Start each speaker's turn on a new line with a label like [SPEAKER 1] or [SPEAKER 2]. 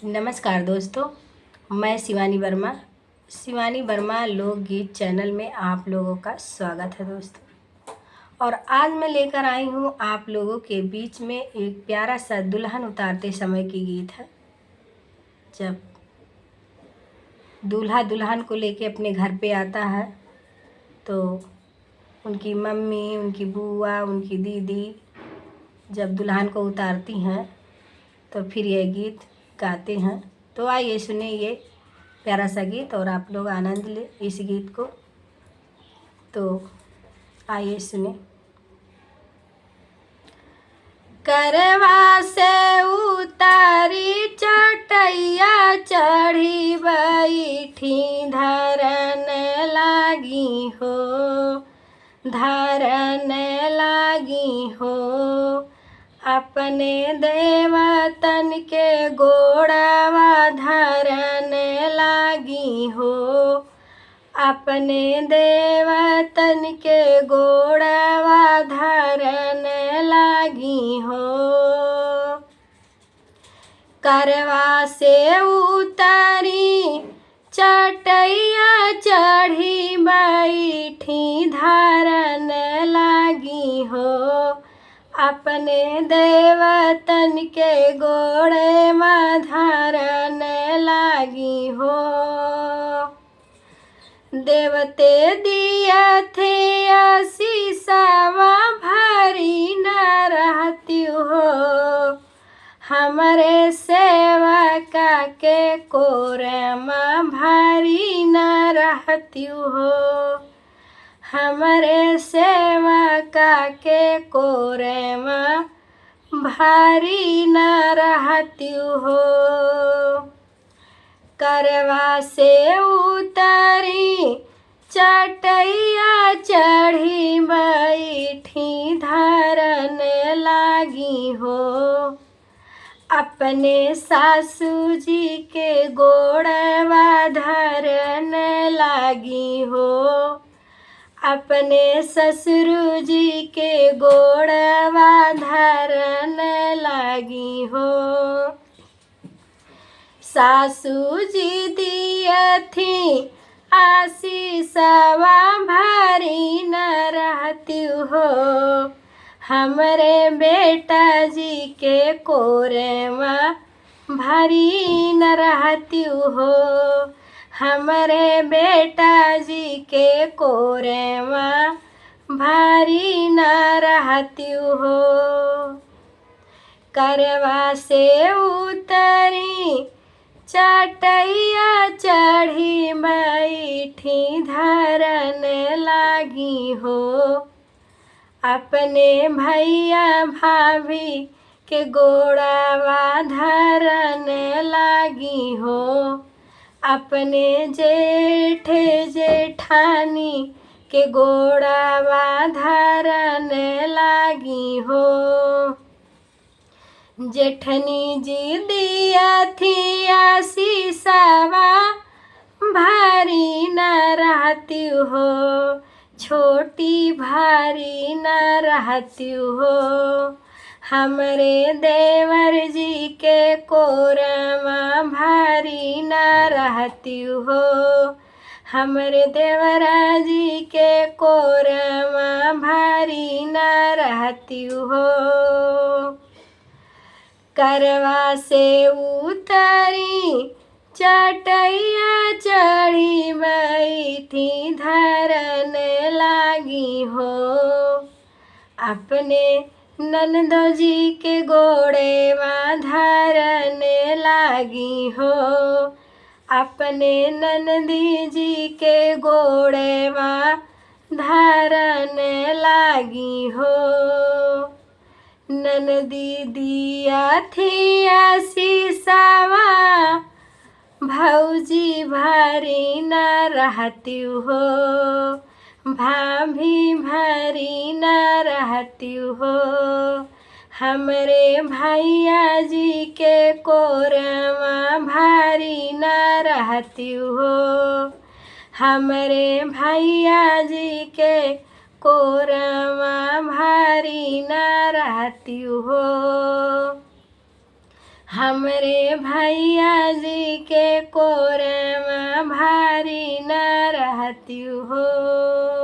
[SPEAKER 1] नमस्कार दोस्तों, मैं शिवानी वर्मा लोकगीत चैनल में आप लोगों का स्वागत है दोस्तों। और आज मैं लेकर आई हूँ आप लोगों के बीच में एक प्यारा सा दुल्हन उतारते समय की गीत है। जब दूल्हा दुल्हन को लेके अपने घर पे आता है तो उनकी मम्मी, उनकी बुआ, उनकी दीदी जब दुल्हन को उतारती हैं तो फिर यह गीत गाते हैं। तो आइए सुने ये प्यारा सा गीत और आप लोग आनंद ले इस गीत को। तो आइए सुने। करवा से उतारी चटैया चढ़ी बैठी धरन लागी हो, धरन लागी हो। अपने देवतन के गोड़वा धरन लागी हो, अपने देवतन के गोड़वा धरन लागी हो। करवा से उतारी चटैया चढ़ी बैठी धरन लागी हो, अपने देवतन के गोड़े में धरन लागी हो। देवते दिया थे आशीषवा भरी न रहती हो, हमारे सेवका के कोरमा भारी न रहती हो, हमारे सेवका के कोरमा भारी न रहती हो। करवा से उतारी चटैया चढ़ी बैठी धरन लागी हो, अपने सासू जी के गोड़वा धरन लागी हो, अपने ससुर जी के गोड़वा धरन लागी हो। सासू जी दिया थी आशीषवा भारी न रहती हो, हमरे बेटा जी के कोरमा भारी न रहती हो, हमरे बेटा जी के कोरमा भारी न रहती हो। करवा से उतरी चटैया चढ़ी बैठी धरन लागी हो, अपने भैया भाभी के गोड़वा धरन लागी हो, अपने जेठ जेठानी के गोड़वा धरन लागी हो। जेठनी जी दिया थी आशीषवा भारी न रहती हो, छोटी भारी न रहती हो, हमरे देवर जी के कोरमा भारी न रहती हो, हमरे देवरा जी के कोरमा भारी न रहती हो। करवा से उतरी चटैया चढ़ी बैठी धरन लागी हो, अपने ननदो जी के गोड़ेवा धरन लागी हो, अपने ननदी जी के गोड़ेवा धरन लागी हो। ननदी दिया थी आशीषवा भौजी भारी न रहती हो, भाभी भारी न रहती हो, हमरे भैया जी के कोरमा भारी न रहती हो, हमरे भैया जी के कोरमा भारी न रहती हो। हमरे भैया जी के कोरे में भारी न रहती हो।